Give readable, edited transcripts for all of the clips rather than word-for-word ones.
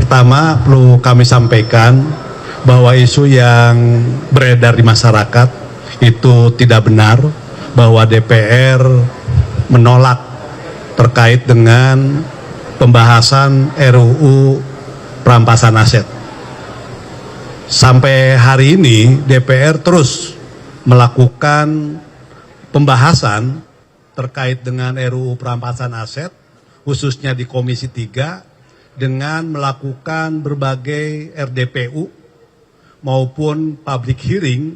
Pertama, perlu kami sampaikan bahwa isu yang beredar di masyarakat itu tidak benar, bahwa DPR menolak terkait dengan pembahasan RUU perampasan aset. Sampai hari ini DPR terus melakukan pembahasan terkait dengan RUU perampasan aset, khususnya di Komisi 3, dengan melakukan berbagai RDPU maupun public hearing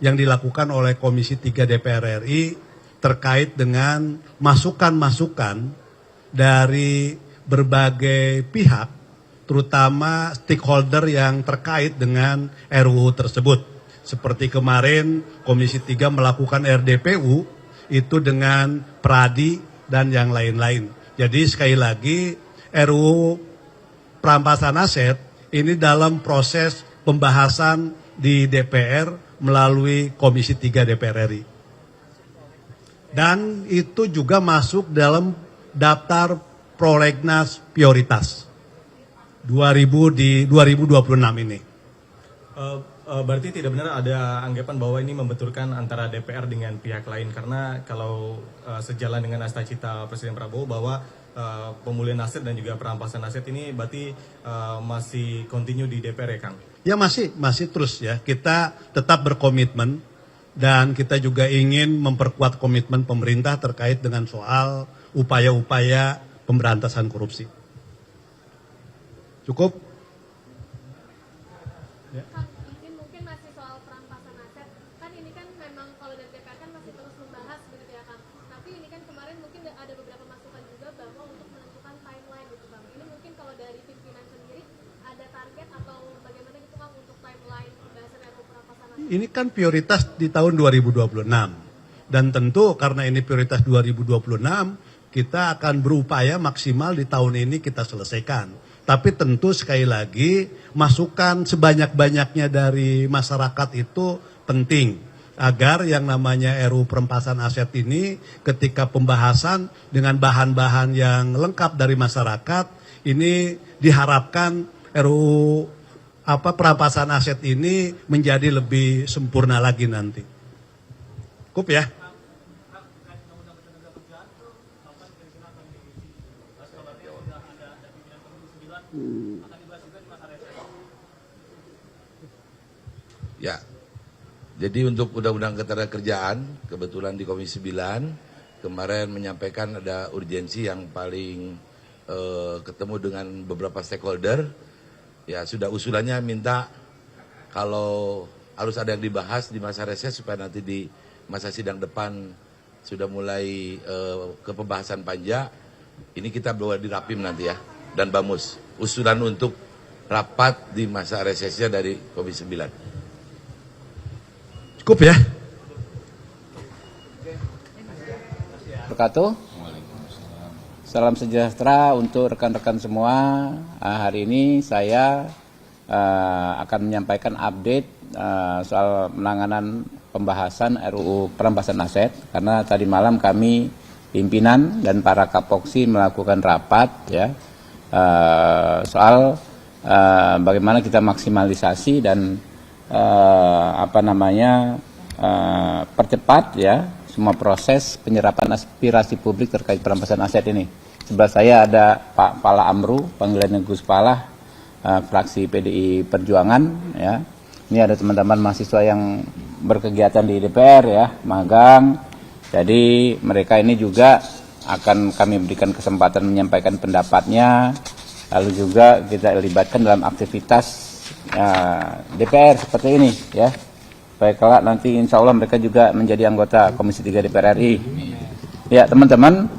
yang dilakukan oleh Komisi 3 DPR RI terkait dengan masukan-masukan dari berbagai pihak, terutama stakeholder yang terkait dengan RUU tersebut. Seperti kemarin Komisi 3 melakukan RDPU itu dengan Pradi dan yang lain-lain. Jadi sekali lagi RUU perampasan aset ini dalam proses pembahasan di DPR melalui Komisi 3 DPR RI. Dan itu juga masuk dalam daftar prolegnas prioritas 2026 ini. Berarti tidak benar ada anggapan bahwa ini membenturkan antara DPR dengan pihak lain, karena kalau sejalan dengan cita Presiden Prabowo bahwa pemulihan aset dan juga perampasan aset ini berarti masih continue di DPR ya Kang? Ya masih terus ya, kita tetap berkomitmen dan kita juga ingin memperkuat komitmen pemerintah terkait dengan soal upaya-upaya pemberantasan korupsi. Cukup? Ya. Mungkin masih soal perampasan aset, kan ini kan memang kalau dari DPR kan masih terus membahas begitu ya Kang. Tapi ini kan kemarin mungkin ada beberapa masukan juga bahwa untuk menentukan timeline gitu Bang. Ini mungkin kalau dari pimpinan sendiri ada target atau bagaimana gitu Kang untuk timeline pembahasan RUU perampasan aset? Ini kan prioritas di tahun 2026. Dan tentu karena ini prioritas 2026, kita akan berupaya maksimal di tahun ini kita selesaikan. Tapi tentu sekali lagi masukan sebanyak-banyaknya dari masyarakat itu penting. Agar yang namanya RUU perampasan aset ini ketika pembahasan dengan bahan-bahan yang lengkap dari masyarakat, ini diharapkan RUU perampasan aset ini menjadi lebih sempurna lagi nanti. Cukup ya? Ya, jadi untuk Undang-Undang Ketenagakerjaan, kebetulan di Komisi 9 kemarin menyampaikan ada urgensi yang paling ketemu dengan beberapa stakeholder. Ya sudah usulannya minta kalau harus ada yang dibahas di masa reses supaya nanti di masa sidang depan sudah mulai ke pembahasan panja. Ini kita bawa di Rapim nanti ya, dan Bamus. Usulan untuk rapat di masa resesnya dari Komisi 9. Cukup ya? Wabarakatuh. Salam sejahtera untuk rekan-rekan semua. Hari ini saya akan menyampaikan update soal penanganan pembahasan RUU perampasan aset. Karena tadi malam kami pimpinan dan para kapoksi melakukan rapat ya soal bagaimana kita maksimalisasi dan percepat ya semua proses penyerapan aspirasi publik terkait perampasan aset ini. Sebelah saya ada Pak Pala Amru, panggilannya Gus Pala, fraksi PDI Perjuangan ya. Ini ada teman-teman mahasiswa yang berkegiatan di DPR ya, magang. Jadi mereka ini juga akan kami berikan kesempatan menyampaikan pendapatnya, lalu juga kita libatkan dalam aktivitas DPR seperti ini ya. Baik, kelak nanti insya Allah mereka juga menjadi anggota Komisi 3 DPR RI. Ya teman-teman,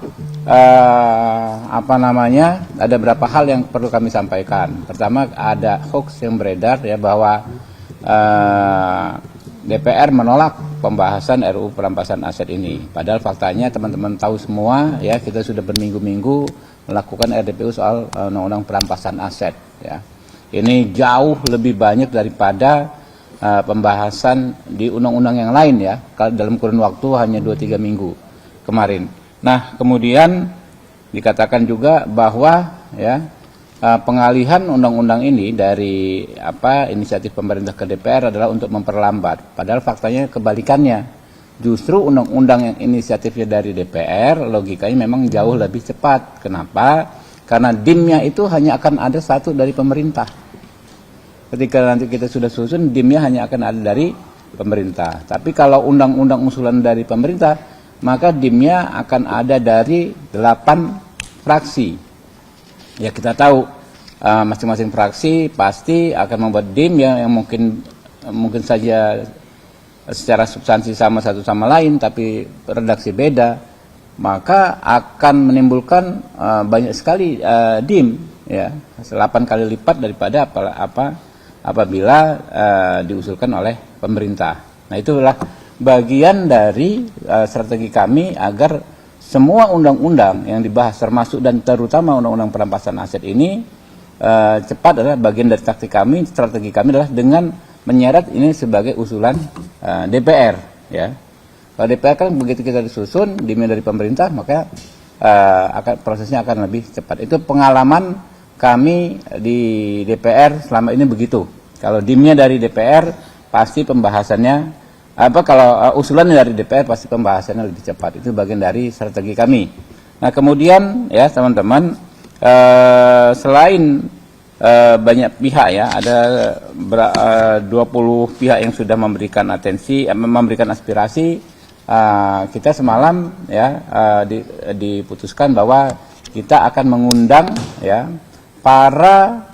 ada beberapa hal yang perlu kami sampaikan. Pertama, ada hoax yang beredar ya bahwa DPR menolak pembahasan RUU perampasan aset ini. Padahal faktanya teman-teman tahu semua ya, kita sudah berminggu-minggu melakukan RDPU soal undang-undang perampasan aset ya. Ini jauh lebih banyak daripada pembahasan di undang-undang yang lain ya, dalam kurun waktu hanya 2-3 minggu kemarin. Nah, kemudian dikatakan juga bahwa ya pengalihan undang-undang ini dari inisiatif pemerintah ke DPR adalah untuk memperlambat. Padahal faktanya kebalikannya. Justru undang-undang yang inisiatifnya dari DPR logikanya memang jauh lebih cepat. Kenapa? Karena DIM-nya itu hanya akan ada satu dari pemerintah. Ketika nanti kita sudah susun, DIM-nya hanya akan ada dari pemerintah. Tapi kalau undang-undang usulan dari pemerintah, maka DIM-nya akan ada dari 8 fraksi. Ya kita tahu masing-masing fraksi pasti akan membuat DIM yang mungkin saja secara substansi sama satu sama lain tapi redaksi beda, maka akan menimbulkan banyak sekali DIM, ya 8 kali lipat daripada apabila diusulkan oleh pemerintah. Nah itulah bagian dari strategi kami agar semua undang-undang yang dibahas termasuk dan terutama undang-undang perampasan aset ini cepat adalah bagian dari strategi kami adalah dengan menyeret ini sebagai usulan DPR, ya. Kalau DPR kan begitu kita disusun DIM dari pemerintah, maka prosesnya akan lebih cepat. Itu pengalaman kami di DPR selama ini begitu. Kalau DIM-nya dari DPR pasti pembahasannya kalau usulannya dari DPR pasti pembahasannya lebih cepat. Itu bagian dari strategi kami. Nah kemudian ya teman-teman, selain banyak pihak ya, ada 20 pihak yang sudah memberikan memberikan aspirasi. Kita semalam ya diputuskan bahwa kita akan mengundang ya para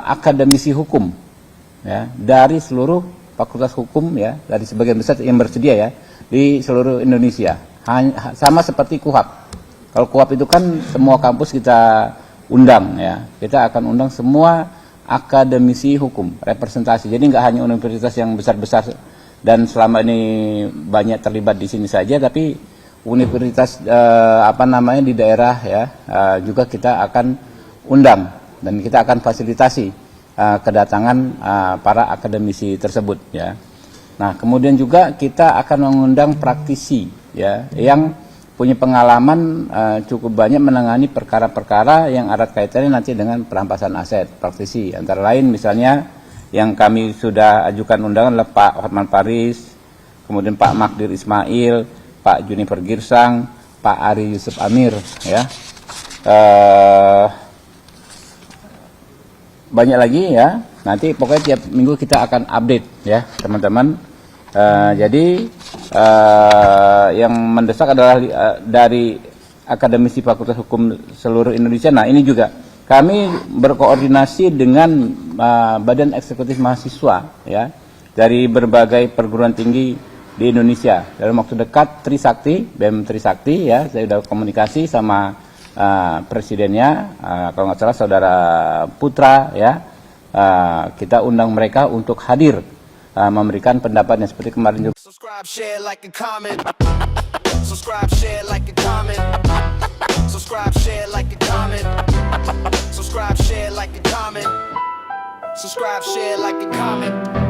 akademisi hukum ya dari seluruh fakultas hukum ya, dari sebagian besar yang bersedia ya di seluruh Indonesia. Sama seperti KUHAP. Kalau KUHAP itu kan semua kampus kita undang ya. Kita akan undang semua akademisi hukum, representasi. Jadi nggak hanya universitas yang besar-besar dan selama ini banyak terlibat di sini saja, tapi universitas di daerah ya juga kita akan undang dan kita akan fasilitasi kedatangan para akademisi tersebut ya. Nah, kemudian juga kita akan mengundang praktisi ya yang punya pengalaman cukup banyak menangani perkara-perkara yang erat kaitannya nanti dengan perampasan aset. Praktisi antara lain misalnya yang kami sudah ajukan undangan adalah Pak Hotman Paris, kemudian Pak Magdir Ismail, Pak Junifer Girsang, Pak Ari Yusuf Amir ya. Banyak lagi ya, nanti pokoknya tiap minggu kita akan update ya teman-teman. Jadi yang mendesak adalah dari akademisi Fakultas Hukum seluruh Indonesia. Nah ini juga kami berkoordinasi dengan Badan Eksekutif Mahasiswa ya dari berbagai perguruan tinggi di Indonesia. Dalam waktu dekat Trisakti, BEM Trisakti ya, saya sudah komunikasi sama presidennya, kalau nggak salah saudara Putra ya, kita undang mereka untuk hadir memberikan pendapatnya seperti kemarin juga. Subscribe, share, like, and comment. Subscribe, share, like, and comment. Subscribe, share, like, and comment. Subscribe, share, like, and comment. Subscribe, share, like, and comment.